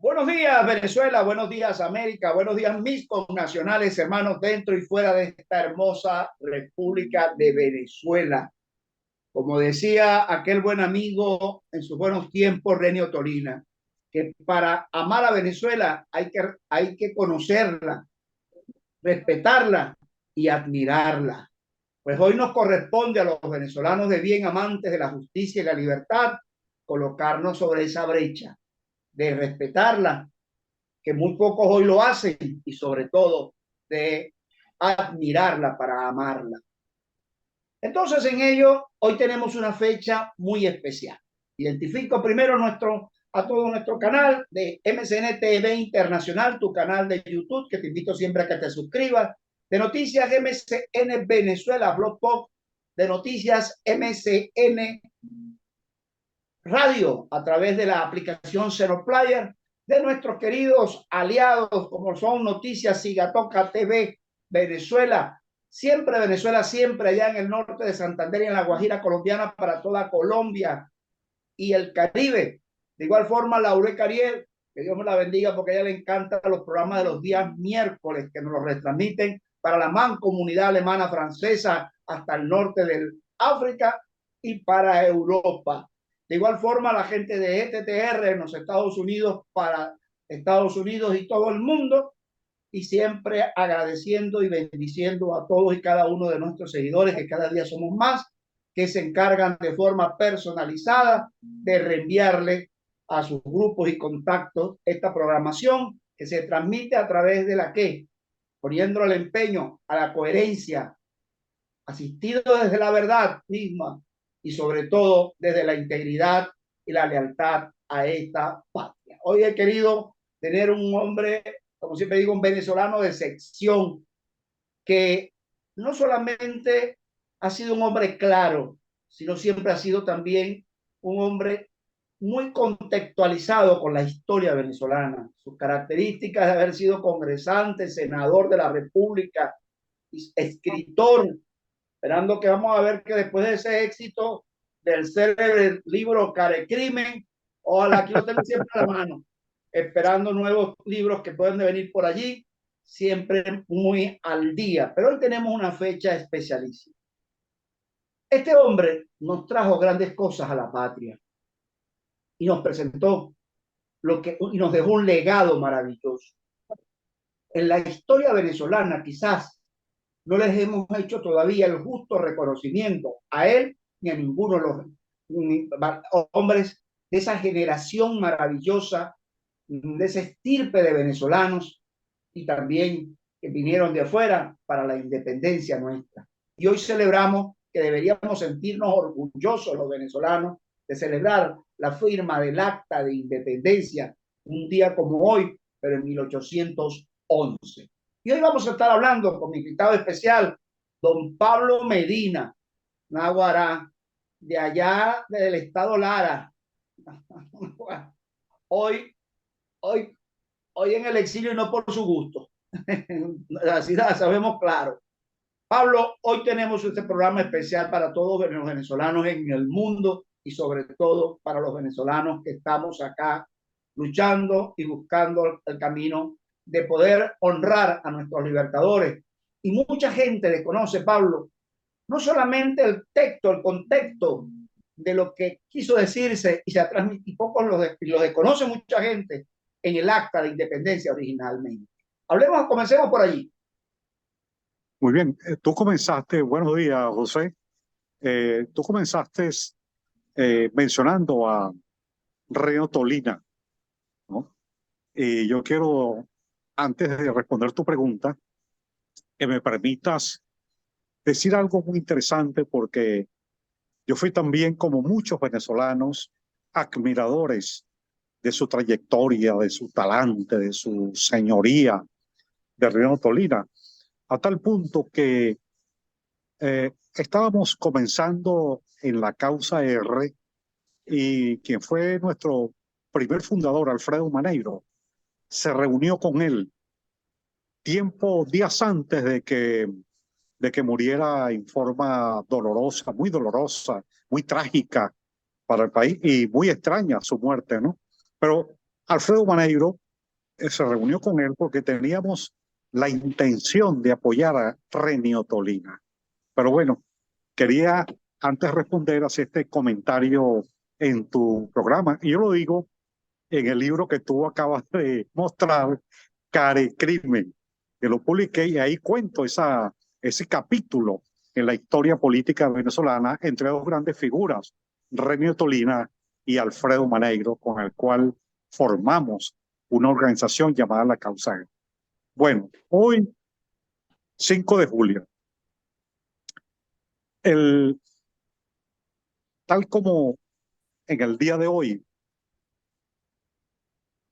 Buenos días, Venezuela, buenos días, América, buenos días, mis connacionales, hermanos, dentro y fuera de esta hermosa República de Venezuela. Como decía aquel buen amigo en sus buenos tiempos, Renio Tolina, que para amar a Venezuela hay que conocerla, respetarla y admirarla. Pues hoy nos corresponde a los venezolanos de bien, amantes de la justicia y la libertad, colocarnos sobre esa brecha, de respetarla, que muy pocos hoy lo hacen, y sobre todo de admirarla para amarla. Entonces, en ello, hoy tenemos una fecha muy especial. Identifico primero a todo nuestro canal de MCN TV Internacional, tu canal de YouTube, que te invito siempre a que te suscribas, de Noticias MCN Venezuela, Blog Pop, de Noticias MCN Radio, a través de la aplicación Zero Player, de nuestros queridos aliados como son Noticias Sigatoca TV Venezuela, siempre allá en el norte de Santander y en la Guajira colombiana para toda Colombia y el Caribe. De igual forma, la Eureka Ariel, que Dios me la bendiga porque a ella le encantan los programas de los días miércoles que nos los retransmiten para la mancomunidad alemana francesa hasta el norte del África y para Europa. De igual forma, la gente de ETTR en los Estados Unidos para Estados Unidos y todo el mundo, y siempre agradeciendo y bendiciendo a todos y cada uno de nuestros seguidores, que cada día somos más, que se encargan de forma personalizada de reenviarle a sus grupos y contactos esta programación que se transmite a través de la que, poniendo el empeño a la coherencia, asistido desde la verdad misma y sobre todo desde la integridad y la lealtad a esta patria. Hoy he querido tener un hombre, como siempre digo, un venezolano de sección, que no solamente ha sido un hombre claro, sino siempre ha sido también un hombre muy contextualizado con la historia venezolana, sus características de haber sido congresante, senador de la República, escritor, esperando que vamos a ver que después de ese éxito del célebre libro Care Crimen, ojalá, aquí lo tengo siempre a la mano, esperando nuevos libros que pueden venir por allí, siempre muy al día. Pero hoy tenemos una fecha especialísima. Este hombre nos trajo grandes cosas a la patria y nos presentó y nos dejó un legado maravilloso. En la historia venezolana quizás no les hemos hecho todavía el justo reconocimiento a él ni a ninguno de los hombres de esa generación maravillosa, de ese estirpe de venezolanos y también que vinieron de afuera para la independencia nuestra. Y hoy celebramos que deberíamos sentirnos orgullosos los venezolanos de celebrar la firma del Acta de Independencia un día como hoy, pero en 1811. Y hoy vamos a estar hablando con mi invitado especial, don Pablo Medina, Naguará, de allá del estado Lara. Hoy, hoy, hoy en el exilio y no por su gusto. Así la sabemos claro. Pablo, hoy tenemos este programa especial para todos los venezolanos en el mundo y sobre todo para los venezolanos que estamos acá luchando y buscando el camino de poder honrar a nuestros libertadores. Y mucha gente desconoce, Pablo, no solamente el texto, el contexto de lo que quiso decirse y se transmite, y pocos lo desconoce mucha gente en el acta de independencia originalmente. Comencemos por allí. Muy bien, tú comenzaste, buenos días, José. Tú comenzaste mencionando a Reno Tolina, ¿no? Y yo quiero, antes de responder tu pregunta, que me permitas decir algo muy interesante, porque yo fui también, como muchos venezolanos, admiradores de su trayectoria, de su talante, de su señoría de Reno Tolina, a tal punto que estábamos comenzando en la causa R, y quien fue nuestro primer fundador, Alfredo Maneiro, se reunió con él días antes de que muriera en forma dolorosa, muy trágica para el país y muy extraña su muerte, ¿no? Pero Alfredo Maneiro se reunió con él porque teníamos la intención de apoyar a Renio Tolina. Pero bueno, quería antes responder hacia este comentario en tu programa. Y yo lo digo en el libro que tú acabas de mostrar, Carecrimen, que lo publiqué y ahí cuento ese capítulo en la historia política venezolana entre dos grandes figuras, Renio Tolina y Alfredo Maneiro, con el cual formamos una organización llamada La Causa. Bueno, hoy, 5 de julio, tal como en el día de hoy,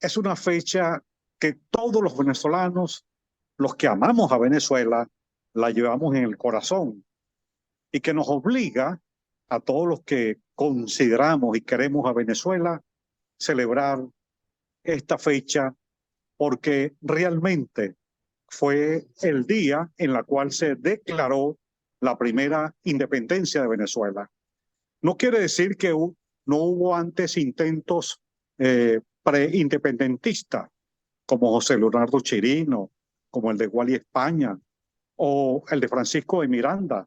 es una fecha que todos los venezolanos, los que amamos a Venezuela, la llevamos en el corazón y que nos obliga a todos los que consideramos y queremos a Venezuela celebrar esta fecha porque realmente fue el día en el cual se declaró la primera independencia de Venezuela. No quiere decir que no hubo antes intentos preindependentistas, como José Leonardo Chirino, como el de Guali España, o el de Francisco de Miranda,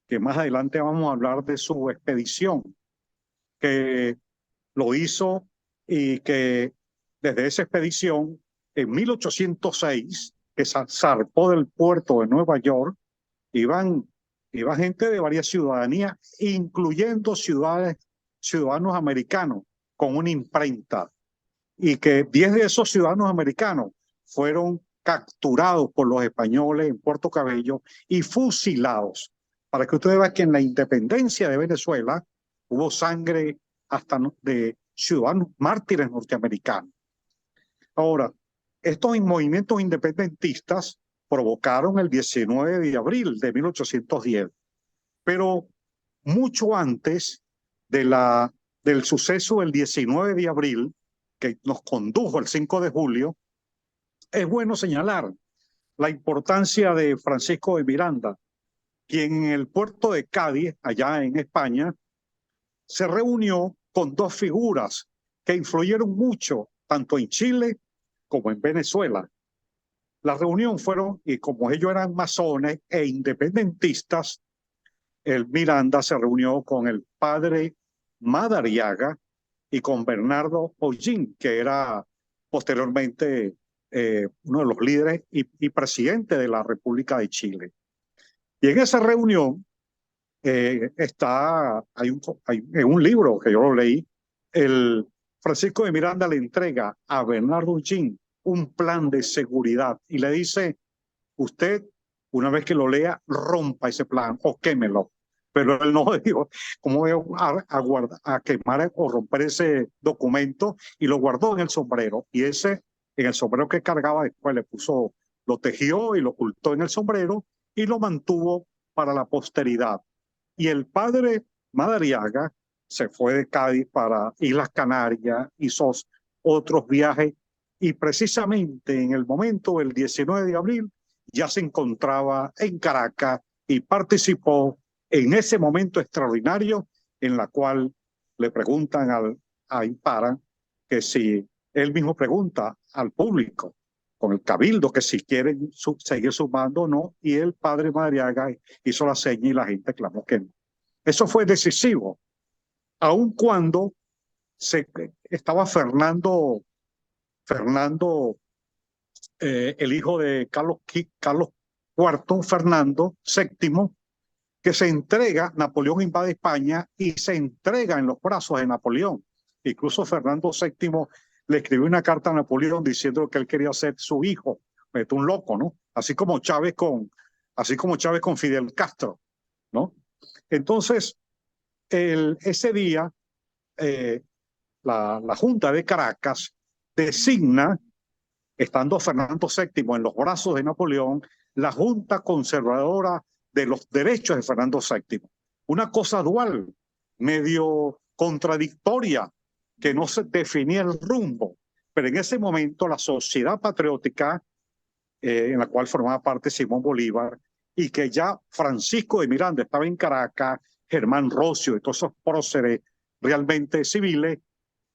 que más adelante vamos a hablar de su expedición, que lo hizo y que desde esa expedición, en 1806, que zarpó del puerto de Nueva York, iba gente de varias ciudadanías, incluyendo ciudadanos americanos, con una imprenta, y que 10 de esos ciudadanos americanos fueron capturados por los españoles en Puerto Cabello y fusilados. Para que ustedes vean que en la independencia de Venezuela hubo sangre hasta de ciudadanos mártires norteamericanos. Ahora, estos movimientos independentistas provocaron el 19 de abril de 1810, pero mucho antes del suceso del 19 de abril, que nos condujo el 5 de julio, es bueno señalar la importancia de Francisco de Miranda, quien en el puerto de Cádiz, allá en España, se reunió con dos figuras que influyeron mucho tanto en Chile como en Venezuela. La reunión fueron, y como ellos eran masones e independentistas, el Miranda se reunió con el padre Madariaga y con Bernardo O'Higgins, que era posteriormente uno de los líderes y presidente de la República de Chile. Y en esa reunión hay un libro que yo lo leí, Francisco de Miranda le entrega a Bernardo O'Higgins un plan de seguridad y le dice, usted, una vez que lo lea, rompa ese plan o quémelo. Pero él no dijo cómo voy a quemar o romper ese documento, y lo guardó en el sombrero. Y en el sombrero que cargaba, después lo tejió y lo ocultó en el sombrero y lo mantuvo para la posteridad. Y el padre Madariaga se fue de Cádiz para Islas Canarias, hizo otros viajes, y precisamente en el momento del 19 de abril ya se encontraba en Caracas y participó en ese momento extraordinario en la cual le preguntan a Impara, que si él mismo pregunta al público con el cabildo que si quieren seguir sumando o no, y el padre Madariaga hizo la seña y la gente clamó que no. Eso fue decisivo, aun cuando estaba Fernando, el hijo de Carlos IV, Fernando VII, que se entrega, Napoleón invade España y se entrega en los brazos de Napoleón. Incluso Fernando VII le escribió una carta a Napoleón diciendo que él quería ser su hijo. Un loco, ¿no? Así como Chávez con Fidel Castro, ¿no? Entonces, ese día, la Junta de Caracas designa, estando Fernando VII en los brazos de Napoleón, la Junta Conservadora de los Derechos de Fernando VII. Una cosa dual, medio contradictoria, que no se definía el rumbo. Pero en ese momento la Sociedad Patriótica, en la cual formaba parte Simón Bolívar, y que ya Francisco de Miranda estaba en Caracas, Germán Rocio y todos esos próceres realmente civiles,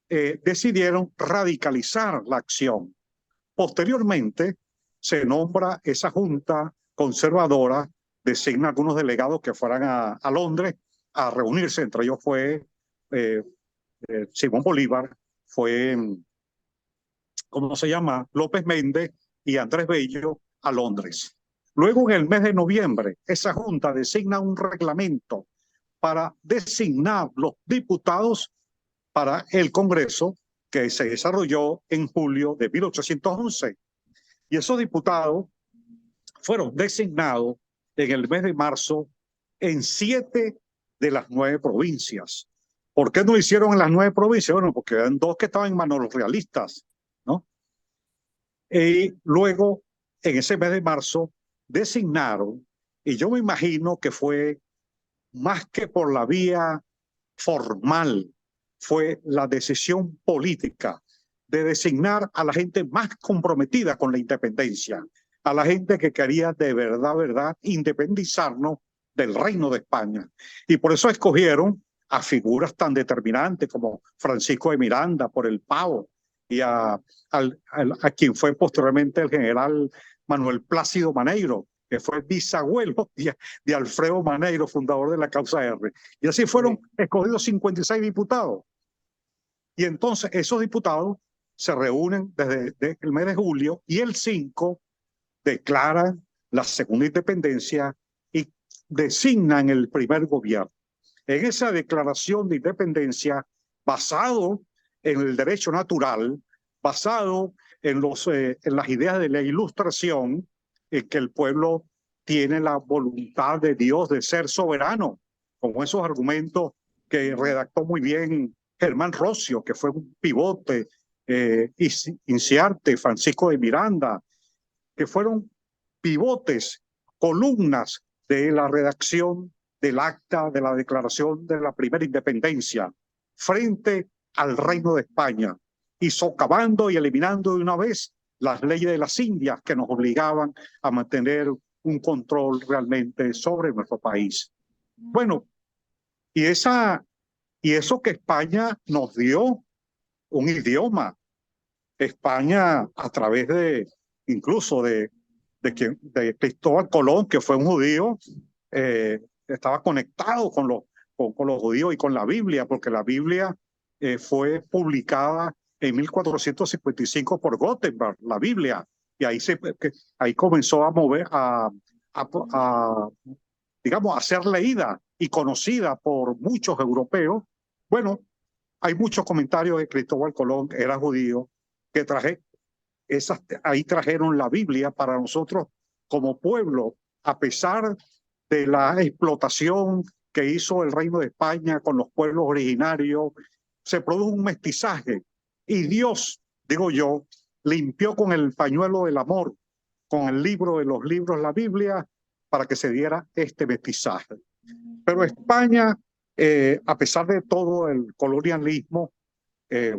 decidieron radicalizar la acción. Posteriormente, se nombra esa junta conservadora, designa algunos delegados que fueran a Londres a reunirse. Entre ellos fue Simón Bolívar, fue, ¿cómo se llama? López Méndez y Andrés Bello a Londres. Luego, en el mes de noviembre, esa junta designa un reglamento para designar los diputados para el Congreso que se desarrolló en julio de 1811. Y esos diputados fueron designados en el mes de marzo en 7 de las 9 provincias. ¿Por qué no lo hicieron en las 9 provincias? Bueno, porque eran 2 que estaban en manos de los realistas, ¿no? Y luego, en ese mes de marzo, designaron, y yo me imagino que fue más que por la vía formal, fue la decisión política de designar a la gente más comprometida con la independencia, a la gente que quería de verdad, independizarnos del Reino de España. Y por eso escogieron a figuras tan determinantes como Francisco de Miranda por el Pavo y a quien fue posteriormente el general Manuel Plácido Maneiro, que fue bisabuelo de Alfredo Maneiro, fundador de la Causa R. Y así fueron escogidos 56 diputados. Y entonces esos diputados se reúnen desde el mes de julio y el 5 declaran la segunda independencia y designan el primer gobierno. En esa declaración de independencia, basado en el derecho natural, basado en las ideas de la Ilustración, que el pueblo tiene la voluntad de Dios de ser soberano, como esos argumentos que redactó muy bien Germán Rossio, que fue un pivote, Inciarte, Francisco de Miranda, que fueron pivotes, columnas de la redacción del acta de la declaración de la primera independencia frente al Reino de España y socavando y eliminando de una vez las leyes de las Indias que nos obligaban a mantener un control realmente sobre nuestro país. Bueno, y eso que España nos dio un idioma. España, a través incluso de Cristóbal Colón, que fue un judío, estaba conectado con los judíos y con la Biblia, porque la Biblia fue publicada en 1455 por Gutenberg, la Biblia, y ahí comenzó a mover, digamos, a ser leída y conocida por muchos europeos. Bueno, hay muchos comentarios de Cristóbal Colón, que era judío, que ahí trajeron la Biblia para nosotros como pueblo, a pesar de la explotación que hizo el Reino de España con los pueblos originarios. Se produjo un mestizaje y Dios, digo yo, limpió con el pañuelo del amor, con el libro de los libros, la Biblia, para que se diera este mestizaje. Pero España, a pesar de todo el colonialismo,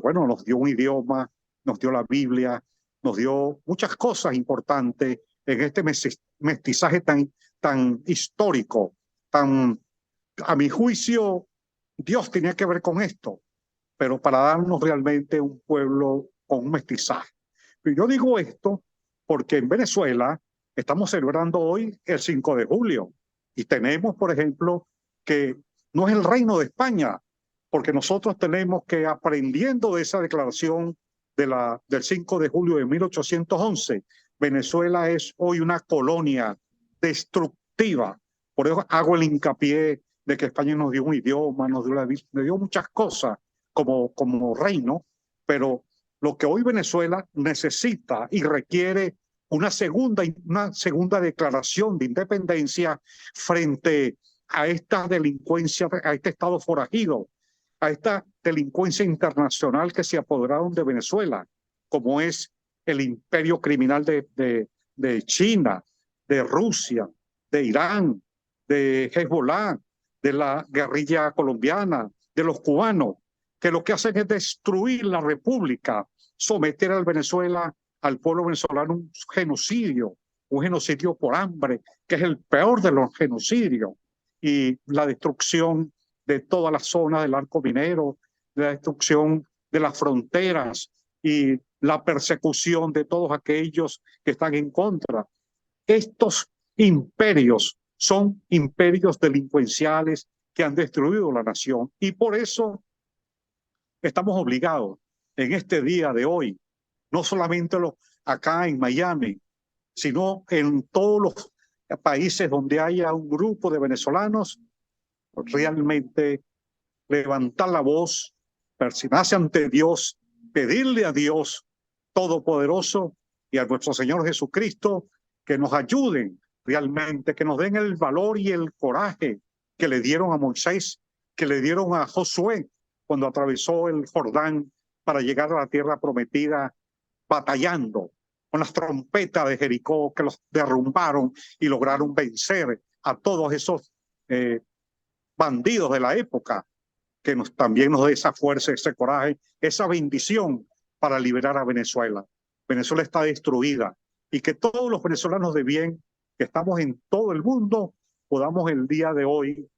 bueno, nos dio un idioma, nos dio la Biblia, nos dio muchas cosas importantes en este mestizaje tan histórico, a mi juicio, Dios tenía que ver con esto, pero para darnos realmente un pueblo con un mestizaje. Y yo digo esto porque en Venezuela estamos celebrando hoy el 5 de julio y tenemos, por ejemplo, que no es el Reino de España, porque nosotros tenemos que, aprendiendo de esa declaración del 5 de julio de 1811, Venezuela es hoy una colonia destructiva. Por eso hago el hincapié de que España nos dio un idioma, nos dio muchas cosas como reino, pero lo que hoy Venezuela necesita y requiere una segunda declaración de independencia frente a esta delincuencia, a este estado forajido, a esta delincuencia internacional que se apoderaron de Venezuela, como es el imperio criminal de China, de Rusia, de Irán, de Hezbollah, de la guerrilla colombiana, de los cubanos, que lo que hacen es destruir la república, someter al Venezuela, al pueblo venezolano, un genocidio por hambre, que es el peor de los genocidios, y la destrucción de toda la zona del arco minero, la destrucción de las fronteras y la persecución de todos aquellos que están en contra. Estos imperios son imperios delincuenciales que han destruido la nación, y por eso estamos obligados en este día de hoy, no solamente acá en Miami, sino en todos los países donde haya un grupo de venezolanos, realmente levantar la voz, persignarse ante Dios, pedirle a Dios Todopoderoso y a nuestro Señor Jesucristo que nos ayuden realmente, que nos den el valor y el coraje que le dieron a Moisés, que le dieron a Josué cuando atravesó el Jordán para llegar a la tierra prometida, batallando con las trompetas de Jericó que los derrumbaron y lograron vencer a todos esos bandidos de la época, que también nos dé esa fuerza, ese coraje, esa bendición para liberar a Venezuela. Venezuela está destruida, y que todos los venezolanos de bien que estamos en todo el mundo podamos el día de hoy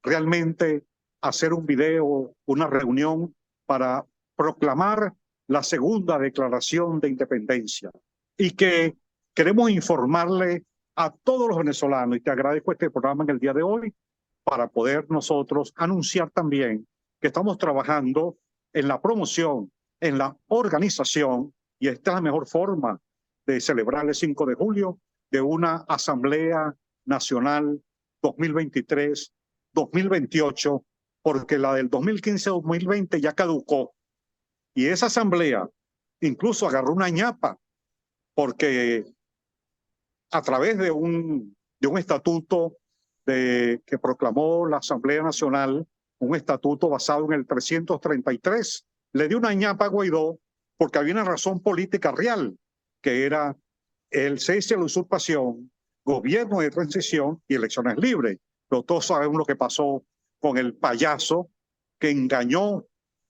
realmente hacer un video, una reunión para proclamar la segunda declaración de independencia, y que queremos informarle a todos los venezolanos, y te agradezco este programa en el día de hoy, para poder nosotros anunciar también que estamos trabajando en la promoción, en la organización, y esta es la mejor forma de celebrar el 5 de julio, de una Asamblea Nacional 2023-2028, porque la del 2015-2020 ya caducó. Y esa asamblea incluso agarró una ñapa, porque a través de un estatuto que proclamó la Asamblea Nacional, un estatuto basado en el 333, le dio una ñapa a Guaidó porque había una razón política real, que era el cese a la usurpación, gobierno de transición y elecciones libres. Pero todos sabemos lo que pasó con el payaso que engañó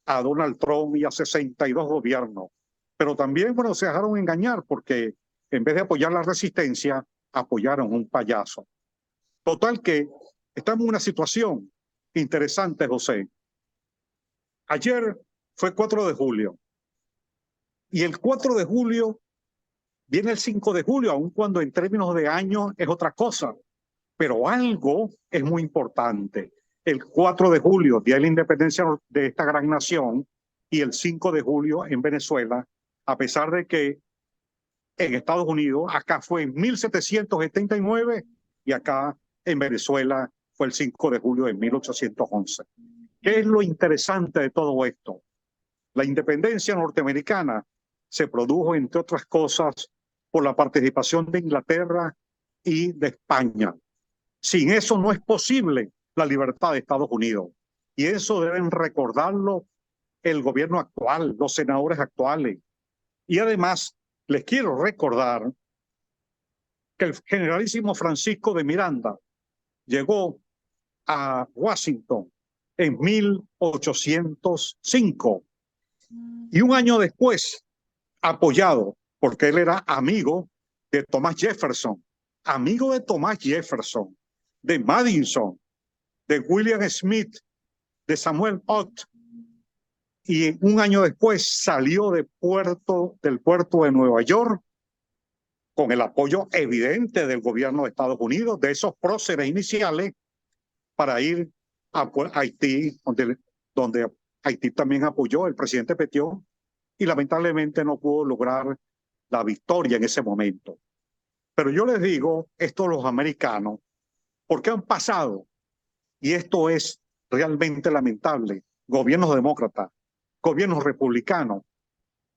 a Donald Trump y a 62 gobiernos. Pero también, bueno, se dejaron engañar, porque en vez de apoyar la resistencia, apoyaron un payaso. Total que estamos en una situación interesante, José. Ayer fue 4 de julio. Y el 4 de julio viene el 5 de julio, aun cuando en términos de años es otra cosa. Pero algo es muy importante. El 4 de julio, Día de la Independencia de esta gran nación, y el 5 de julio en Venezuela, a pesar de que en Estados Unidos, acá fue en 1779 y acá en Venezuela fue el 5 de julio de 1811. ¿Qué es lo interesante de todo esto? La independencia norteamericana se produjo, entre otras cosas, por la participación de Inglaterra y de España. Sin eso no es posible la libertad de Estados Unidos. Y eso deben recordarlo el gobierno actual, los senadores actuales. Y además, les quiero recordar que el generalísimo Francisco de Miranda llegó a Washington en 1805, y un año después, apoyado, porque él era amigo de Thomas Jefferson, de Madison, de William Smith, de Samuel Ott, y un año después salió del puerto de Nueva York con el apoyo evidente del gobierno de Estados Unidos, de esos próceres iniciales, para ir a Haití, donde Haití también apoyó el presidente Petión, y lamentablemente no pudo lograr la victoria en ese momento. Pero yo les digo esto a los americanos, porque han pasado, y esto es realmente lamentable, gobiernos demócratas, gobiernos republicanos,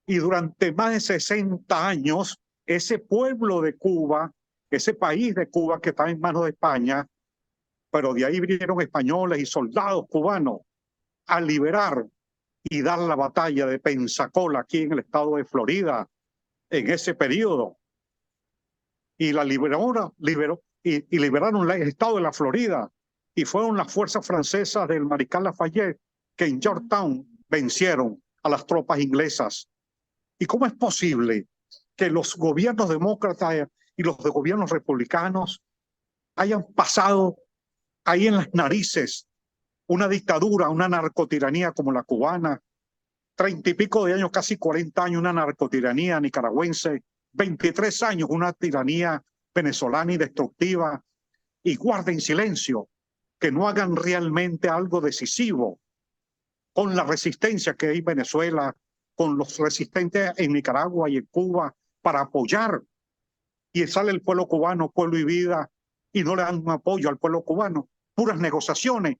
y durante más de 60 años, ese pueblo de Cuba, ese país de Cuba que está en manos de España, pero de ahí vinieron españoles y soldados cubanos a liberar y dar la batalla de Pensacola aquí en el estado de Florida en ese periodo. Y la liberaron el estado de la Florida, y fueron las fuerzas francesas del mariscal Lafayette que en Yorktown vencieron a las tropas inglesas. ¿Y cómo es posible que los gobiernos demócratas y los de gobiernos republicanos hayan pasado ahí en las narices una dictadura, una narcotiranía como la cubana, 30 y pico de años, casi 40 años, una narcotiranía nicaragüense, 23 años, una tiranía venezolana y destructiva, y guarden silencio, que no hagan realmente algo decisivo con la resistencia que hay en Venezuela, con los resistentes en Nicaragua y en Cuba, para apoyar. Y sale el pueblo cubano, pueblo y vida, y no le dan un apoyo al pueblo cubano. Puras negociaciones.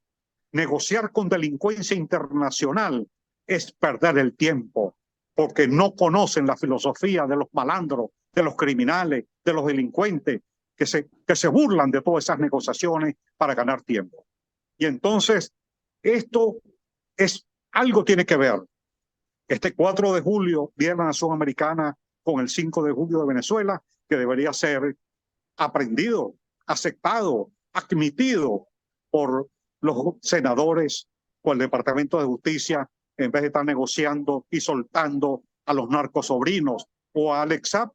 Negociar con delincuencia internacional es perder el tiempo, porque no conocen la filosofía de los malandros, de los criminales, de los delincuentes, que se burlan de todas esas negociaciones para ganar tiempo. Y entonces, esto algo tiene que ver. Este 4 de julio, Día de la Nación Americana, con el 5 de julio de Venezuela, que debería ser aprendido, aceptado, admitido por los senadores o el Departamento de Justicia, en vez de estar negociando y soltando a los narcosobrinos o a Alex Saab,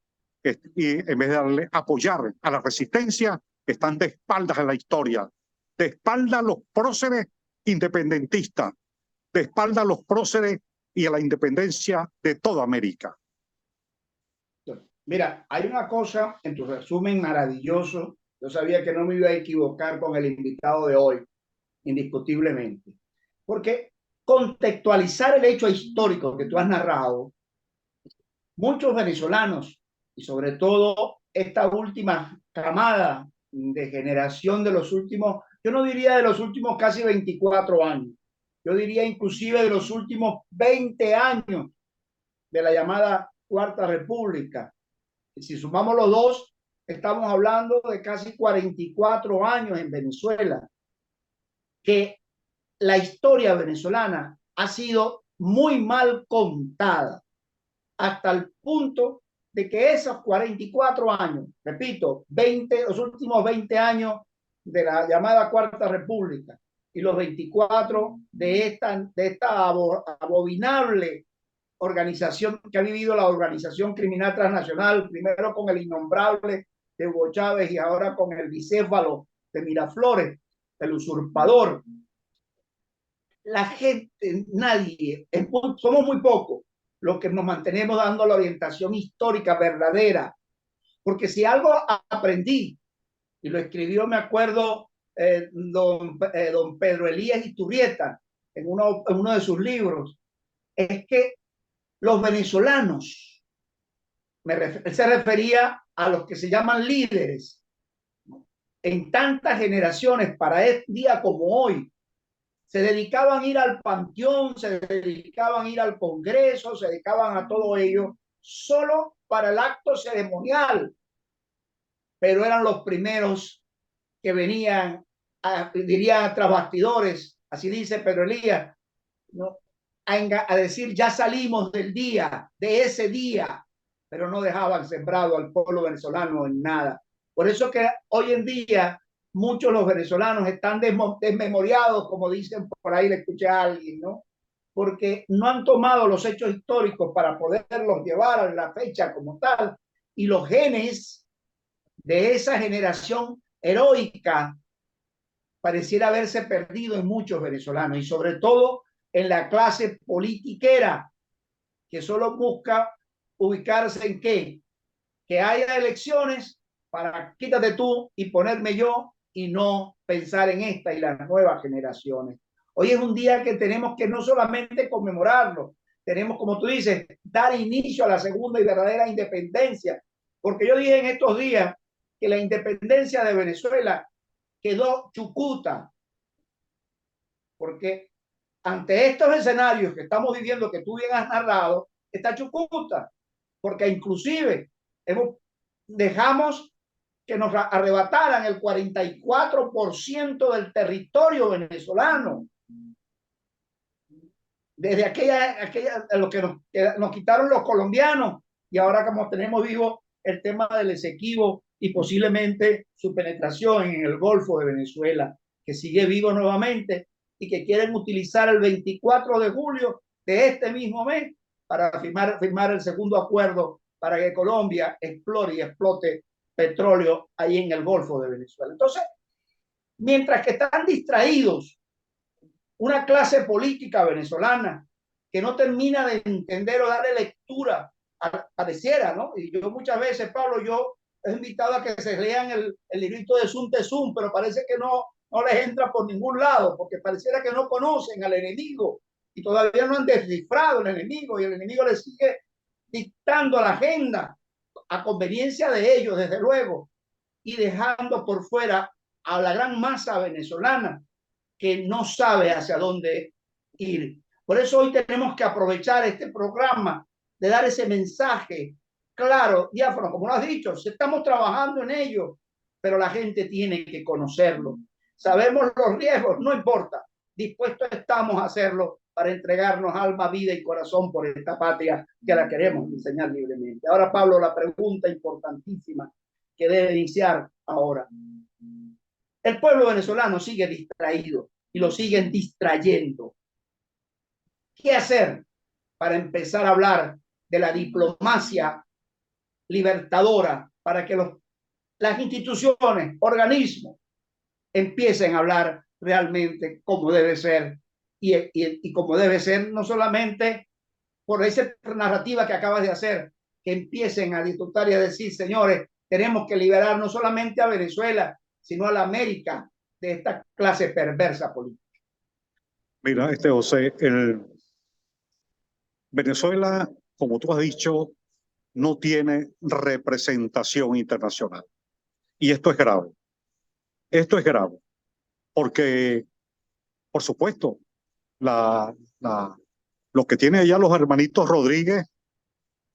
y en vez de darle apoyar a la resistencia, están de espaldas a la historia, de espaldas a los próceres independentistas, de espaldas a los próceres y a la independencia de toda América. Mira, hay una cosa en tu resumen maravilloso. Yo sabía que no me iba a equivocar con el invitado de hoy, indiscutiblemente. Porque contextualizar el hecho histórico que tú has narrado, muchos venezolanos, y sobre todo esta última camada de generación de los últimos, yo no diría de los últimos casi 24 años, yo diría inclusive de los últimos 20 años de la llamada Cuarta República. Y si sumamos los dos, estamos hablando de casi 44 años en Venezuela, que la historia venezolana ha sido muy mal contada, hasta el punto de que esos 44 años, repito, los últimos 20 años de la llamada Cuarta República y los 24 de esta abominable organización que ha vivido la organización criminal transnacional, primero con el innombrable de Hugo Chávez y ahora con el bicéfalo de Miraflores, el usurpador. La gente, nadie, somos muy pocos los que nos mantenemos dando la orientación histórica verdadera, porque si algo aprendí, y lo escribió, me acuerdo, don Pedro Elías Iturrieta en uno de sus libros, es que los venezolanos, él se refería a los que se llaman líderes, en tantas generaciones para este día como hoy, se dedicaban a ir al panteón, se dedicaban a ir al Congreso, se dedicaban a todo ello solo para el acto ceremonial, pero eran los primeros que venían, dirían tras bastidores, así dice Pedro Elías, ¿no? A decir ya salimos del día, de ese día, pero no dejaban sembrado al pueblo venezolano en nada. Por eso que hoy en día muchos de los venezolanos están desmemoriados, como dicen por ahí, le escuché a alguien, ¿no? Porque no han tomado los hechos históricos para poderlos llevar a la fecha como tal, y los genes de esa generación heroica pareciera haberse perdido en muchos venezolanos, y sobre todo en la clase politiquera, que solo busca ubicarse en qué, que haya elecciones para quítate tú y ponerme yo, y no pensar en esta y las nuevas generaciones. Hoy es un día que tenemos que no solamente conmemorarlo, tenemos, como tú dices, dar inicio a la segunda y verdadera independencia, porque yo dije en estos días que la independencia de Venezuela quedó chucuta, porque ante estos escenarios que estamos viviendo, que tú bien has narrado, está chucuta, porque inclusive dejamos que nos arrebataran el 44% del territorio venezolano. Desde aquella lo que nos quitaron los colombianos, y ahora como tenemos vivo el tema del Esequibo y posiblemente su penetración en el Golfo de Venezuela, que sigue vivo nuevamente y que quieren utilizar el 24 de julio de este mismo mes para firmar el segundo acuerdo para que Colombia explore y explote petróleo ahí en el Golfo de Venezuela. Entonces, mientras que están distraídos una clase política venezolana que no termina de entender o darle lectura, pareciera, ¿no? Y yo muchas veces, Pablo, yo he invitado a que se lean el librito de Sun Tzu, pero parece que no les entra por ningún lado, porque pareciera que no conocen al enemigo y todavía no han descifrado el enemigo, y el enemigo les sigue dictando la agenda a conveniencia de ellos, desde luego, y dejando por fuera a la gran masa venezolana que no sabe hacia dónde ir. Por eso hoy tenemos que aprovechar este programa de dar ese mensaje claro, diáfano, como lo has dicho, estamos trabajando en ello, pero la gente tiene que conocerlo. Sabemos los riesgos, no importa, dispuestos estamos a hacerlo para entregarnos alma, vida y corazón por esta patria que la queremos enseñar libremente. Ahora, Pablo, la pregunta importantísima que debe iniciar ahora. El pueblo venezolano sigue distraído y lo siguen distrayendo. ¿Qué hacer para empezar a hablar de la diplomacia libertadora, para que las instituciones, organismos, empiecen a hablar realmente como debe ser y como debe ser, no solamente por esa narrativa que acabas de hacer, que empiecen a disfrutar y a decir, señores, tenemos que liberar no solamente a Venezuela, sino a la América de esta clase perversa política. Mira, José, Venezuela, como tú has dicho, no tiene representación internacional. Y esto es grave. Esto es grave, porque, por supuesto, lo que tienen allá los hermanitos Rodríguez,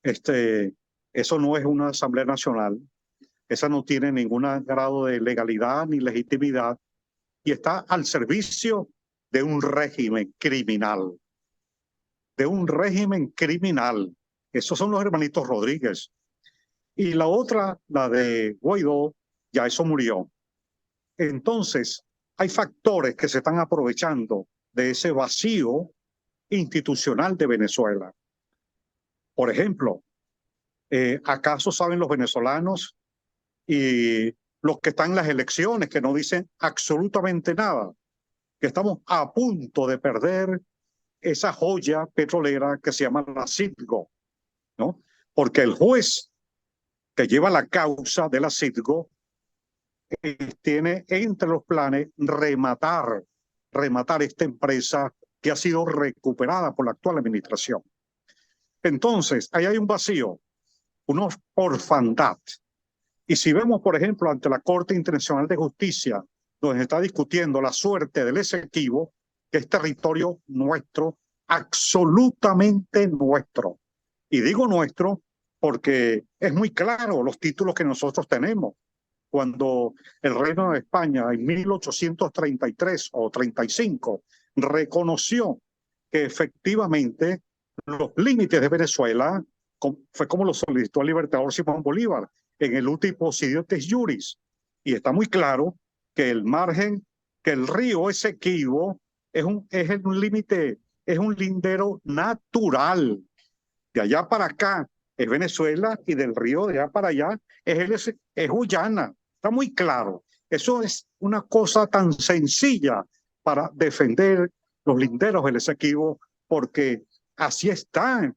eso no es una Asamblea Nacional, esa no tiene ningún grado de legalidad ni legitimidad y está al servicio de un régimen criminal, Esos son los hermanitos Rodríguez. Y la otra, la de Guaidó, ya eso murió. Entonces, hay factores que se están aprovechando de ese vacío institucional de Venezuela. Por ejemplo, ¿acaso saben los venezolanos y los que están en las elecciones que no dicen absolutamente nada, que estamos a punto de perder esa joya petrolera que se llama la Citgo, ¿no? Porque el juez que lleva la causa de la Citgo tiene entre los planes rematar esta empresa que ha sido recuperada por la actual administración. Entonces, ahí hay un vacío, una orfandad. Y si vemos, por ejemplo, ante la Corte Internacional de Justicia, donde se está discutiendo la suerte del Esequibo, que es territorio nuestro, absolutamente nuestro. Y digo nuestro porque es muy claro los títulos que nosotros tenemos. Cuando el Reino de España en 1833 o 35 reconoció que efectivamente los límites de Venezuela, fue como lo solicitó el libertador Simón Bolívar en el último Sidiotes Juris, y está muy claro que el margen, que el río Esequibo es un límite, es un lindero natural. De allá para acá es Venezuela y del río de allá para allá es Guyana. Está muy claro. Eso es una cosa tan sencilla para defender los linderos del Esequibo, porque así está en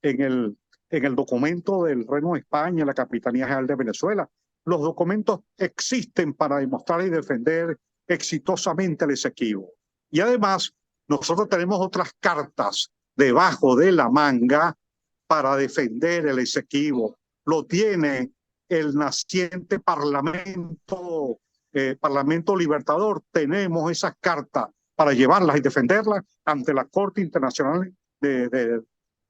el documento del Reino de España, la Capitanía General de Venezuela. Los documentos existen para demostrar y defender exitosamente el Esequibo. Y además, nosotros tenemos otras cartas debajo de la manga para defender el Esequibo. Lo tiene el naciente Parlamento Libertador. Tenemos esas cartas para llevarlas y defenderlas ante la Corte Internacional de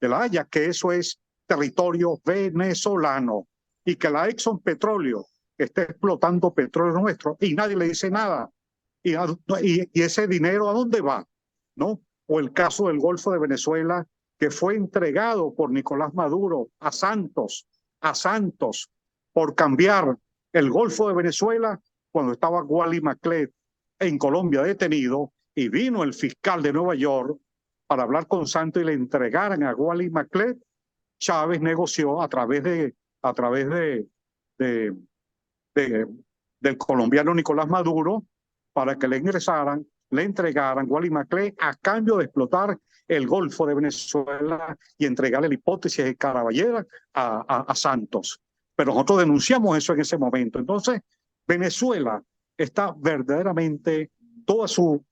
La Haya, que eso es territorio venezolano, y que la Exxon Petróleo está explotando petróleo nuestro y nadie le dice nada. Y ese dinero, ¿a dónde va? ¿No? O el caso del Golfo de Venezuela, que fue entregado por Nicolás Maduro a Santos por cambiar el Golfo de Venezuela cuando estaba Wally Maclet en Colombia detenido, y vino el fiscal de Nueva York para hablar con Santos y le entregaran a Wally Maclet. Chávez negoció a través del colombiano Nicolás Maduro para que le ingresaran le entregaran Gualimacle a cambio de explotar el Golfo de Venezuela y entregarle la hipótesis de Caraballera a Santos. Pero nosotros denunciamos eso en ese momento. Entonces, Venezuela está verdaderamente toda su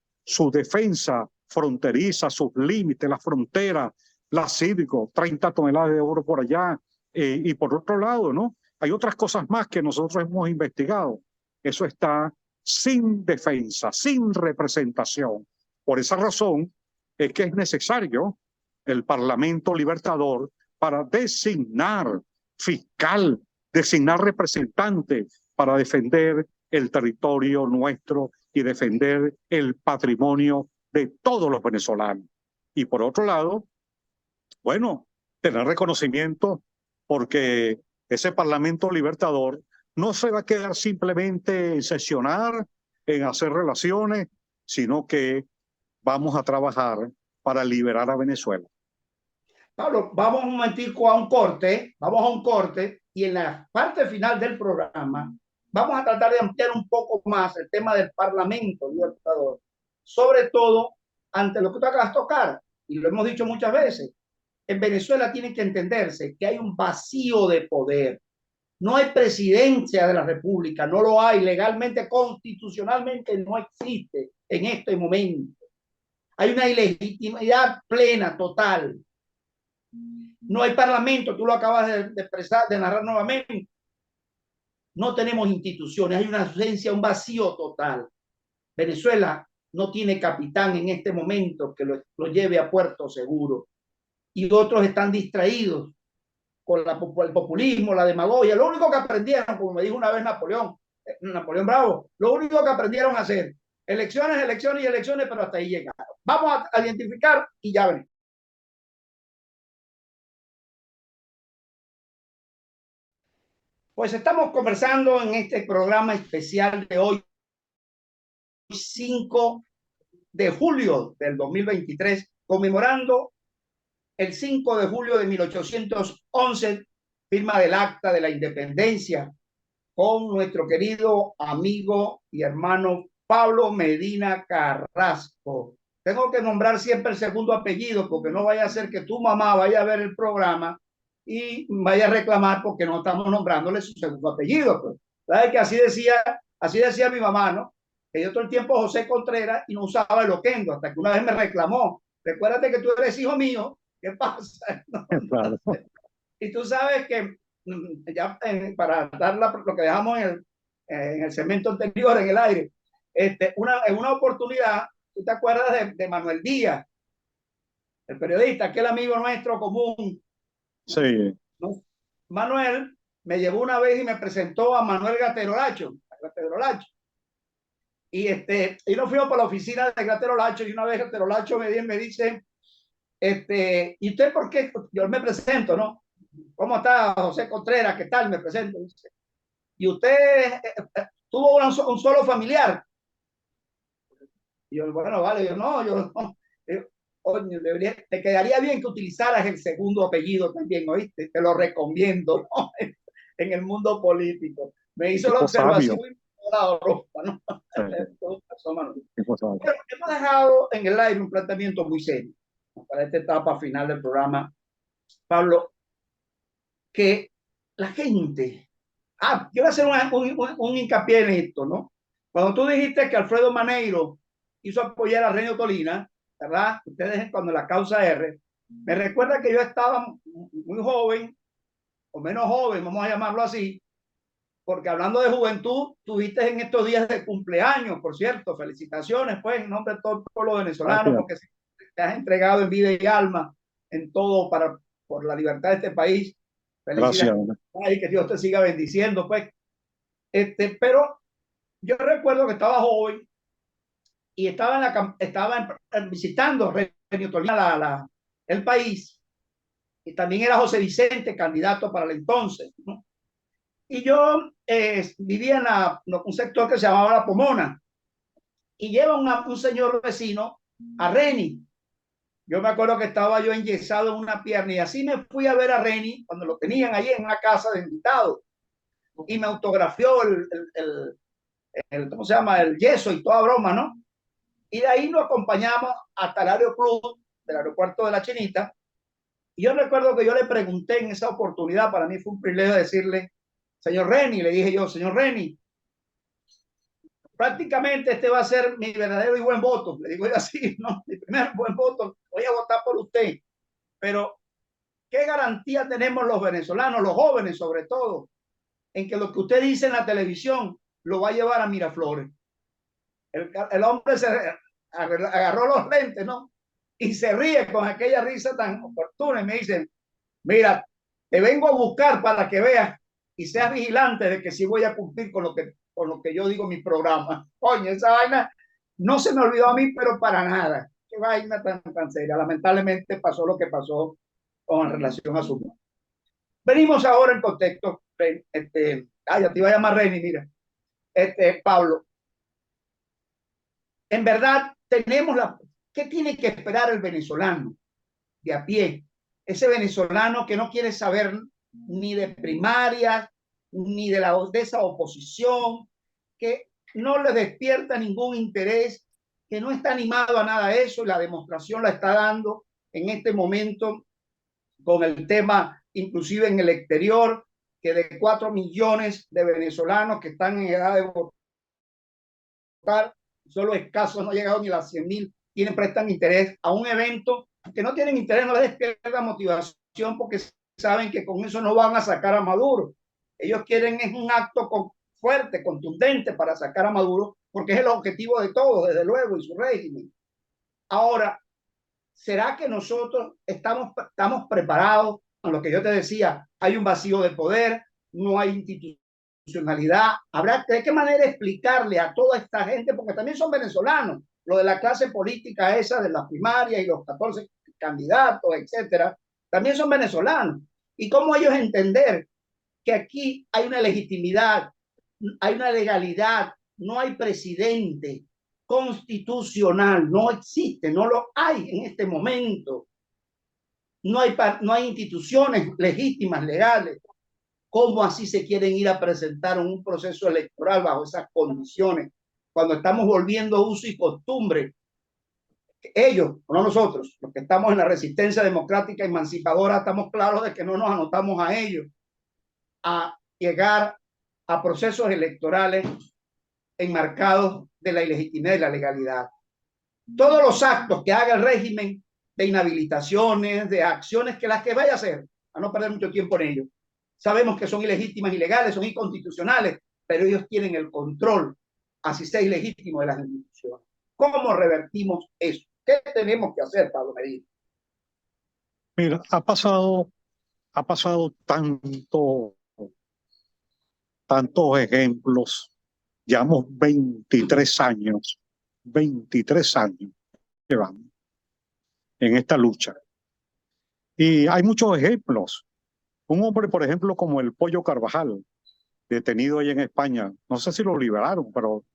defensa fronteriza, sus límites, la frontera, la cívico, 30 toneladas de oro por allá. Y por otro lado, ¿no? Hay otras cosas más que nosotros hemos investigado. Eso está sin defensa, sin representación. Por esa razón es que es necesario el Parlamento Libertador para designar fiscal, designar representante para defender el territorio nuestro y defender el patrimonio de todos los venezolanos. Y por otro lado, bueno, tener reconocimiento porque ese Parlamento Libertador no se va a quedar simplemente en sesionar, en hacer relaciones, sino que vamos a trabajar para liberar a Venezuela. Pablo, vamos un momentico a un corte, vamos a un corte y en la parte final del programa vamos a tratar de ampliar un poco más el tema del Parlamento Libertador, sobre todo ante lo que tú acabas de tocar, y lo hemos dicho muchas veces, en Venezuela tiene que entenderse que hay un vacío de poder. No hay presidencia de la República, no lo hay legalmente, constitucionalmente no existe en este momento. Hay una ilegitimidad plena, total. No hay parlamento, tú lo acabas de expresar, de narrar nuevamente. No tenemos instituciones, hay una ausencia, un vacío total. Venezuela no tiene capitán en este momento que lo lleve a puerto seguro. Y otros están distraídos con el populismo, la demagogia. Lo único que aprendieron, como me dijo una vez Napoleón Bravo, lo único que aprendieron a hacer, elecciones, elecciones y elecciones, pero hasta ahí llegaron. Vamos a identificar y ya ven. Pues estamos conversando en este programa especial de hoy, 5 de julio del 2023, conmemorando el 5 de julio de 1811, firma del Acta de la Independencia, con nuestro querido amigo y hermano Pablo Medina Carrasco. Tengo que nombrar siempre el segundo apellido porque no vaya a ser que tu mamá vaya a ver el programa y vaya a reclamar porque no estamos nombrándole su segundo apellido. Pues. ¿Sabes que así decía mi mamá, ¿no? Que yo todo el tiempo José Contreras y no usaba el oquendo, hasta que una vez me reclamó. Recuérdate que tú eres hijo mío. ¿Qué pasa? No, Claro. y tú sabes que ya para dar lo que dejamos en el segmento anterior en el aire, en una oportunidad, ¿tú te acuerdas de Manuel Díaz, el periodista, aquel amigo nuestro común? Sí. ¿No? Manuel me llevó una vez y me presentó a Manuel Gaterolacho. Y nos fuimos para la oficina de Gaterolacho y una vez Gaterolacho me dice, ¿y usted por qué? Yo me presento, ¿no? ¿Cómo está José Contreras? ¿Qué tal? Me presento. Y usted tuvo un solo familiar. Y yo, bueno, vale, yo no, oye, te quedaría bien que utilizaras el segundo apellido también, ¿oíste? Te lo recomiendo, ¿no? En el mundo político. Me hizo la observación y me la ropa, ¿no? Bueno, hemos dejado en el aire un planteamiento muy serio para esta etapa final del programa, Pablo, que la gente, quiero hacer un hincapié en esto, ¿no? Cuando tú dijiste que Alfredo Maneiro hizo apoyar a Renio Tolina, ¿verdad? Ustedes cuando la causa R, me recuerda que yo estaba muy joven, o menos joven, vamos a llamarlo así, porque hablando de juventud, tuviste en estos días de cumpleaños, por cierto, felicitaciones, pues, en nombre de todo el pueblo venezolano, porque te has entregado en vida y alma, en todo por la libertad de este país. Felicidades. Gracias. Y que Dios te siga bendiciendo, pues. Pero yo recuerdo que estaba joven y estaba visitando el país, y también era José Vicente, candidato para el entonces, ¿no? Y yo vivía en un sector que se llamaba La Pomona, y lleva un señor vecino a Reni. Yo me acuerdo que estaba yo enyesado en una pierna y así me fui a ver a Reni cuando lo tenían allí en una casa de invitados y me autografió ¿cómo se llama? El yeso y toda broma, ¿no? Y de ahí nos acompañamos hasta el aeroclub del aeropuerto de La Chinita. Y yo recuerdo que yo le pregunté en esa oportunidad, para mí fue un privilegio decirle, señor Reni, le dije yo, señor Reni, prácticamente este va a ser mi verdadero y buen voto. Le digo yo así, ¿no? Mi primer buen voto, voy a votar por usted. Pero, ¿qué garantía tenemos los venezolanos, los jóvenes sobre todo, en que lo que usted dice en la televisión lo va a llevar a Miraflores? El hombre se agarró los lentes, ¿no? Y se ríe con aquella risa tan oportuna y me dice, mira, te vengo a buscar para que veas y seas vigilante de que sí voy a cumplir con lo que yo digo en mi programa. Coño, esa vaina no se me olvidó a mí, pero para nada. Qué vaina tan seria. Lamentablemente pasó lo que pasó con relación a su. Venimos ahora en contexto. Ya te iba a llamar Reni, mira. Pablo, en verdad tenemos ¿qué tiene que esperar el venezolano de a pie? Ese venezolano que no quiere saber ni de primarias, ni de esa oposición, que no le despierta ningún interés, que no está animado a nada de eso, y la demostración la está dando en este momento con el tema, inclusive en el exterior, que de 4 millones de venezolanos que están en edad de votar, solo escasos, no ha llegado ni a las 100.000, prestan interés a un evento que no tienen interés, no les despierta motivación porque saben que con eso no van a sacar a Maduro. Ellos quieren es un acto fuerte, contundente para sacar a Maduro, porque es el objetivo de todos, desde luego, y su régimen. Ahora, ¿será que nosotros estamos preparados? A lo que yo te decía, hay un vacío de poder, no hay institucionalidad. Habrá de qué manera explicarle a toda esta gente, porque también son venezolanos, lo de la clase política esa de las primarias y los 14 candidatos, etcétera, también son venezolanos. Y cómo ellos entender que aquí hay una legitimidad, hay una legalidad, no hay presidente constitucional, no existe, no lo hay en este momento. No hay instituciones legítimas, legales. ¿Cómo así se quieren ir a presentar en un proceso electoral bajo esas condiciones? Cuando estamos volviendo uso y costumbre, ellos, no nosotros, los que estamos en la resistencia democrática emancipadora, estamos claros de que no nos anotamos a ellos a llegar a procesos electorales enmarcados de la ilegitimidad y la legalidad. Todos los actos que haga el régimen de inhabilitaciones, de acciones que las que vaya a hacer, a no perder mucho tiempo en ello, sabemos que son ilegítimas, ilegales, son inconstitucionales, pero ellos tienen el control, así sea ilegítimo, de las instituciones. ¿Cómo revertimos eso? ¿Qué tenemos que hacer, Pablo Medina? Mira, ha pasado tantos ejemplos. Llevamos 23 años llevamos en esta lucha. Y hay muchos ejemplos. Un hombre, por ejemplo, como el Pollo Carvajal, detenido ahí en España, no sé si lo liberaron, pero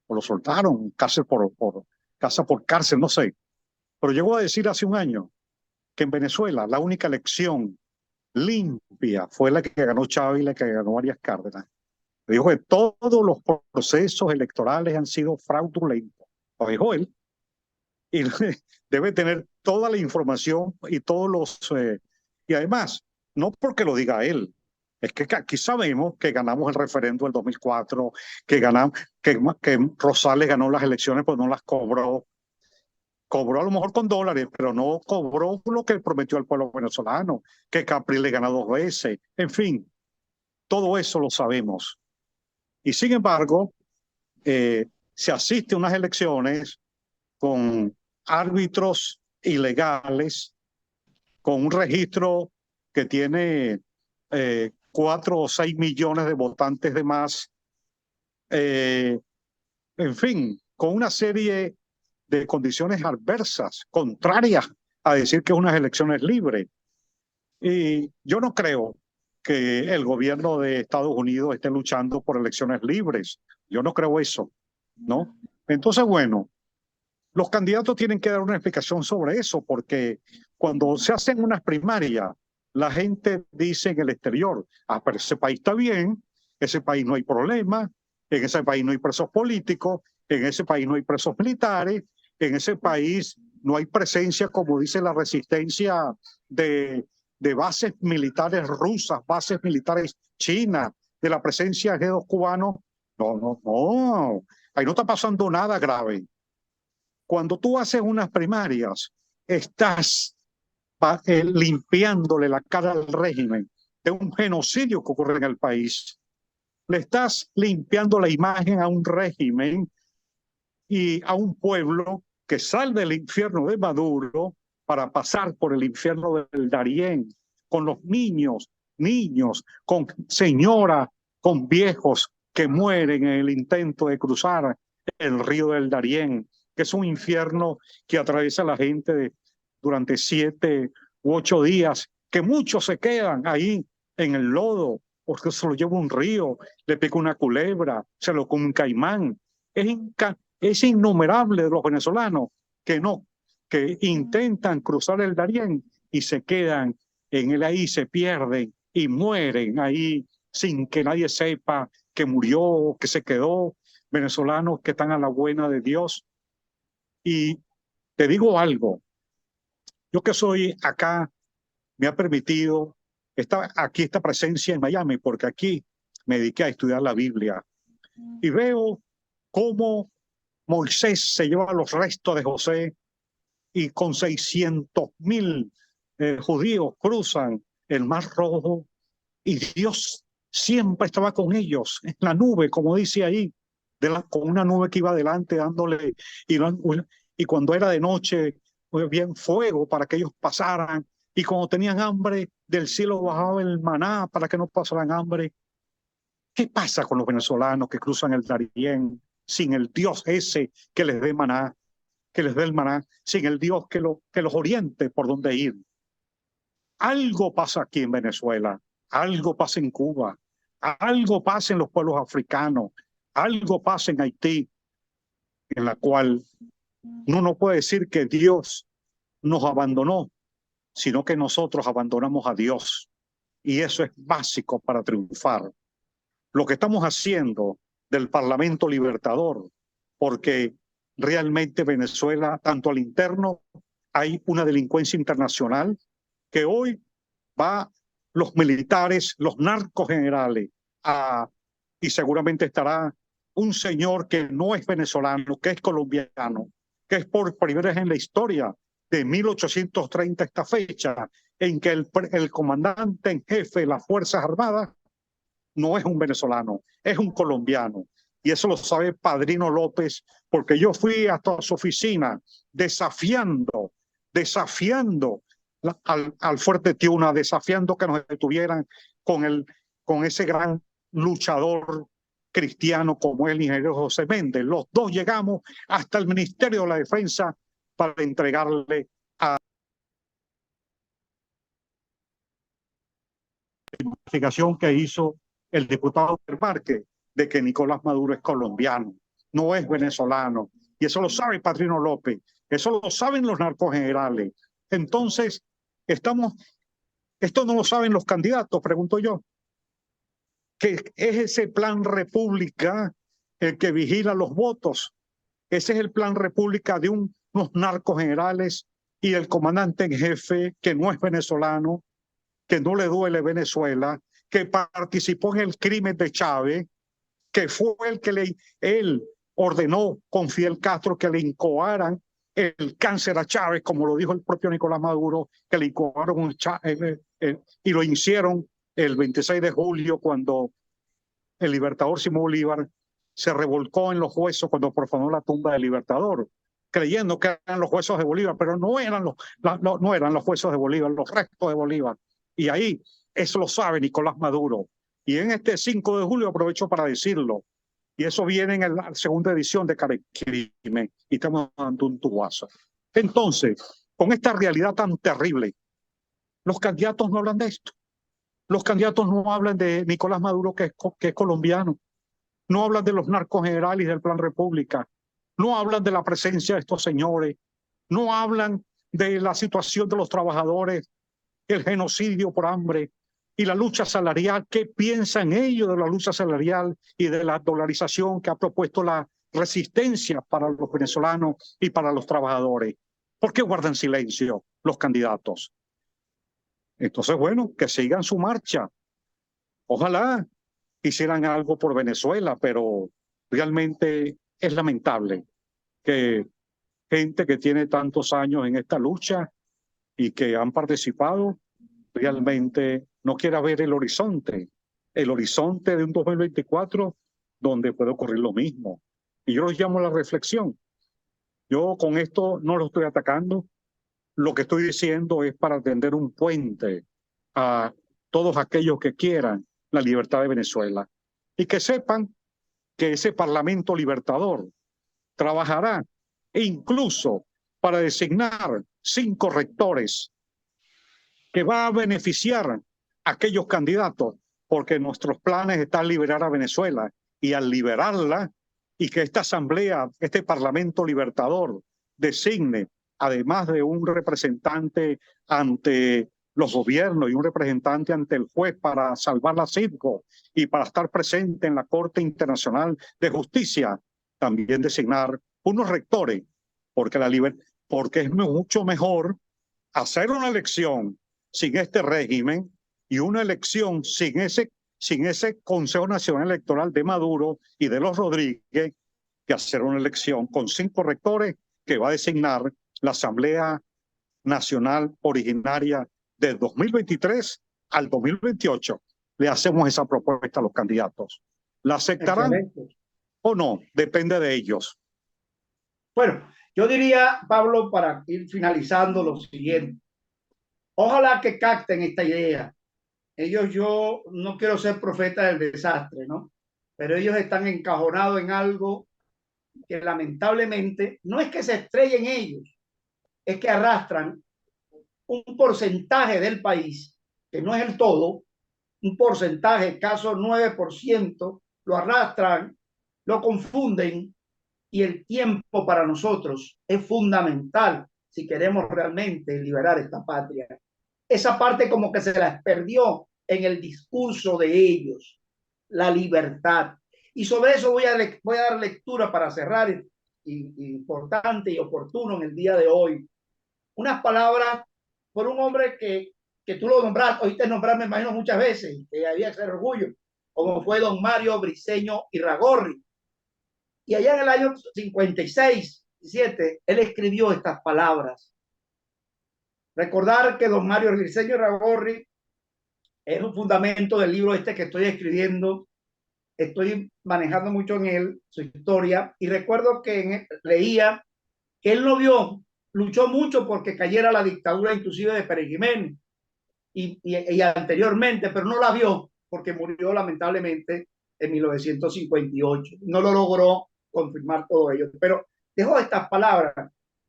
o lo soltaron, casa por cárcel, no sé. Pero llegó a decir hace un año que en Venezuela la única elección limpia fue la que ganó Chávez y la que ganó Arias Cárdenas. Dijo que todos los procesos electorales han sido fraudulentos. Lo dijo él. Y debe tener toda la información y todos los... y además, no porque lo diga él, es que aquí sabemos que ganamos el referendo del 2004, que Rosales ganó las elecciones, pues no las cobró. Cobró a lo mejor con dólares, pero no cobró lo que prometió al pueblo venezolano, que Capriles ganó 2 veces. En fin, todo eso lo sabemos. Y sin embargo, se asiste a unas elecciones con árbitros ilegales, con un registro que tiene 4 o 6 millones de votantes de más, en fin, con una serie de condiciones adversas, contrarias a decir que unas elecciones libres. Y yo no creo que el gobierno de Estados Unidos esté luchando por elecciones libres. Yo no creo eso, ¿no? Entonces, bueno, los candidatos tienen que dar una explicación sobre eso, porque cuando se hacen unas primarias, la gente dice en el exterior, pero ese país está bien, ese país no hay problema, en ese país no hay presos políticos, en ese país no hay presos militares, En ese país no hay presencia, como dice la resistencia, de bases militares rusas, bases militares chinas, de la presencia de G2 cubanos. No, no, no. Ahí no está pasando nada grave. Cuando tú haces unas primarias, estás limpiándole la cara al régimen de un genocidio que ocurre en el país. Le estás limpiando la imagen a un régimen y a un pueblo que sale del infierno de Maduro para pasar por el infierno del Darién, con los niños, con señoras, con viejos que mueren en el intento de cruzar el río del Darién, que es un infierno que atraviesa a la gente durante 7 u 8 días, que muchos se quedan ahí en el lodo, porque se lo lleva un río, le pica una culebra, se lo come un caimán. Es innumerable de los venezolanos que intentan cruzar el Darién y se quedan en él ahí, se pierden y mueren ahí sin que nadie sepa que murió, que se quedó. Venezolanos que están a la buena de Dios. Y te digo algo, yo que soy acá, me ha permitido esta presencia en Miami, porque aquí me dediqué a estudiar la Biblia y veo cómo Moisés se lleva los restos de José y con 600,000 judíos cruzan el Mar Rojo y Dios siempre estaba con ellos en la nube, como dice ahí, con una nube que iba adelante dándole, y cuando era de noche, bien fuego para que ellos pasaran, y cuando tenían hambre, del cielo bajaba el maná para que no pasaran hambre. ¿Qué pasa con los venezolanos que cruzan el Darién sin el Dios ese que les dé maná, que les dé el maná, sin el Dios que los oriente por dónde ir? Algo pasa aquí en Venezuela, algo pasa en Cuba, algo pasa en los pueblos africanos, algo pasa en Haití, en la cual uno no puede decir que Dios nos abandonó, sino que nosotros abandonamos a Dios. Y eso es básico para triunfar. Lo que estamos haciendo del Parlamento Libertador, porque realmente Venezuela, tanto al interno, hay una delincuencia internacional que hoy va los militares, los narcos generales, y seguramente estará un señor que no es venezolano, que es colombiano, que es por primera vez en la historia de 1830 esta fecha, en que el comandante en jefe de las Fuerzas Armadas no es un venezolano, es un colombiano. Y eso lo sabe Padrino López, porque yo fui hasta su oficina desafiando al Fuerte Tiuna, desafiando que nos detuvieran con ese gran luchador cristiano como el ingeniero José Méndez. Los dos llegamos hasta el Ministerio de la Defensa para entregarle a la investigación que hizo el diputado del Parque de que Nicolás Maduro es colombiano, no es venezolano. Y eso lo sabe Padrino López, eso lo saben los narcogenerales. Entonces, esto no lo saben los candidatos, pregunto yo. Que es ese plan República el que vigila los votos. Ese es el plan República de unos narcogenerales y el comandante en jefe, que no es venezolano, que no le duele Venezuela, que participó en el crimen de Chávez, que fue el que él ordenó con Fidel Castro que le incoaran el cáncer a Chávez, como lo dijo el propio Nicolás Maduro, que le incoaron y lo hicieron el 26 de julio cuando el libertador Simón Bolívar se revolcó en los huesos cuando profanó la tumba del libertador, creyendo que eran los huesos de Bolívar, pero no eran los huesos de Bolívar, los restos de Bolívar. Y ahí, eso lo sabe Nicolás Maduro. Y en este 5 de julio aprovecho para decirlo. Y eso viene en la segunda edición de Carecrimen. Y estamos dando un tubazo. Entonces, con esta realidad tan terrible, los candidatos no hablan de esto. Los candidatos no hablan de Nicolás Maduro, que es colombiano. No hablan de los narcogenerales y del Plan República. No hablan de la presencia de estos señores. No hablan de la situación de los trabajadores, el genocidio por hambre y la lucha salarial. ¿Qué piensan ellos de la lucha salarial y de la dolarización que ha propuesto la resistencia para los venezolanos y para los trabajadores. ¿Por qué guardan silencio los candidatos? Entonces, bueno, que sigan su marcha. Ojalá hicieran algo por Venezuela, pero realmente es lamentable que gente que tiene tantos años en esta lucha y que han participado realmente no quiera ver el horizonte de un 2024 donde puede ocurrir lo mismo. Y yo los llamo a la reflexión. Yo con esto no lo estoy atacando. Lo que estoy diciendo es para tender un puente a todos aquellos que quieran la libertad de Venezuela y que sepan que ese Parlamento Libertador trabajará incluso para designar 5 rectores que va a beneficiar a aquellos candidatos, porque nuestros planes están liberar a Venezuela, y al liberarla y que esta asamblea, este Parlamento Libertador designe, además de un representante ante los gobiernos y un representante ante el juez para salvar la Citgo y para estar presente en la Corte Internacional de Justicia, también designar unos rectores, porque porque es mucho mejor hacer una elección sin este régimen y una elección sin ese Consejo Nacional Electoral de Maduro y de los Rodríguez, que hacer una elección con 5 rectores que va a designar la Asamblea Nacional originaria del 2023 al 2028. Le hacemos esa propuesta a los candidatos. ¿La aceptarán? Excelente. ¿O no? Depende de ellos. Bueno, yo diría, Pablo, para ir finalizando, lo siguiente. Ojalá que capten esta idea. Yo no quiero ser profeta del desastre, ¿no? Pero ellos están encajonados en algo que lamentablemente no es que se estrellen ellos, es que arrastran un porcentaje del país, que no es el todo, un porcentaje, escaso 9%, lo arrastran, lo confunden, y el tiempo para nosotros es fundamental si queremos realmente liberar esta patria. Esa parte como que se las perdió en el discurso de ellos, la libertad. Y sobre eso voy a dar lectura para cerrar, importante y oportuno en el día de hoy. Unas palabras por un hombre que tú lo nombraste, oíste nombrar, me imagino, muchas veces, que había que ser orgullo, como fue don Mario Briceño Irragorri. Y allá en el año 56, 7, él escribió estas palabras. Recordar que don Mario Briceño Irragorri es un fundamento del libro este que estoy escribiendo. Estoy manejando mucho en él su historia, y recuerdo que leía que él no vio, luchó mucho porque cayera la dictadura inclusive de Pérez Jiménez y anteriormente, pero no la vio porque murió lamentablemente en 1958. No lo logró confirmar todo ello, pero dejó estas palabras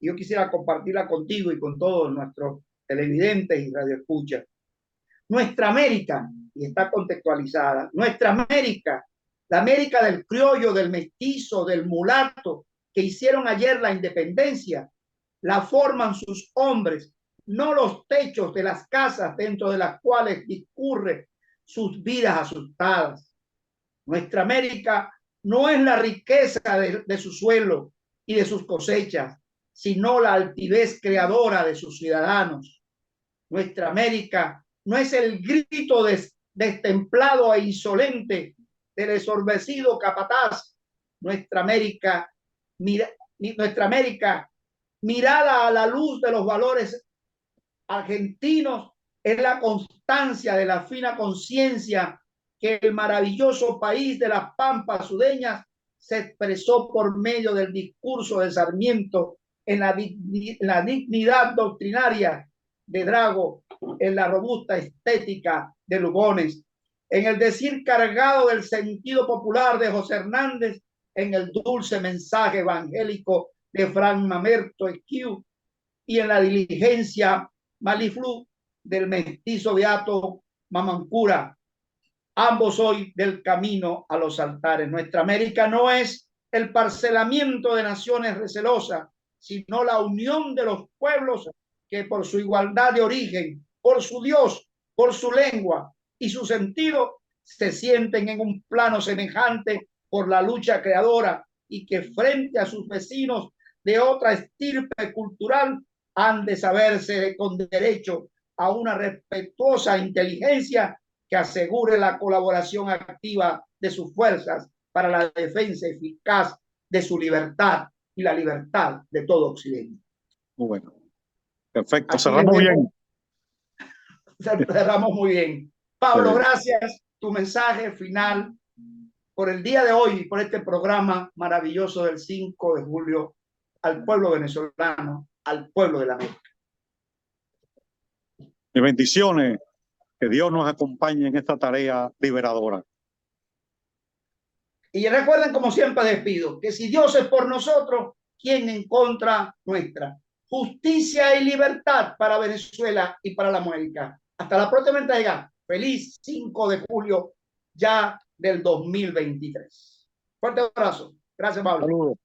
y yo quisiera compartirla contigo y con todos nuestros televidentes y radioescuchas. Nuestra América, y está contextualizada, nuestra América, la América del criollo, del mestizo, del mulato, que hicieron ayer la independencia, la forman sus hombres, no los techos de las casas dentro de las cuales discurre sus vidas asustadas. Nuestra América no es la riqueza de su suelo y de sus cosechas, sino la altivez creadora de sus ciudadanos. Nuestra América no es el grito destemplado e insolente del ensorbecido capataz. Nuestra América, mirada a la luz de los valores argentinos, es la constancia de la fina conciencia que el maravilloso país de las pampas sudeñas se expresó por medio del discurso de Sarmiento en la dignidad doctrinaria de Drago, en la robusta estética de Lugones, en el decir cargado del sentido popular de José Hernández, en el dulce mensaje evangélico de Fran Mamerto Esquiu y en la diligencia maliflu del mestizo beato Mamancura, ambos hoy del camino a los altares. Nuestra América no es el parcelamiento de naciones recelosas, sino la unión de los pueblos que por su igualdad de origen, por su Dios, por su lengua y su sentido, se sienten en un plano semejante por la lucha creadora y que frente a sus vecinos de otra estirpe cultural han de saberse con derecho a una respetuosa inteligencia que asegure la colaboración activa de sus fuerzas para la defensa eficaz de su libertad y la libertad de todo Occidente. Muy bueno. Perfecto, Aquí cerramos bien. Cerramos muy bien. Pablo, gracias. Tu mensaje final por el día de hoy, por este programa maravilloso del 5 de julio al pueblo venezolano, al pueblo de la América. Mis bendiciones, que Dios nos acompañe en esta tarea liberadora. Y recuerden, como siempre despido, que si Dios es por nosotros, ¿quién en contra nuestra? Justicia y libertad para Venezuela y para la América. Hasta la próxima entrega. Feliz 5 de julio ya del 2023. Fuerte abrazo. Gracias, Pablo. Saludos.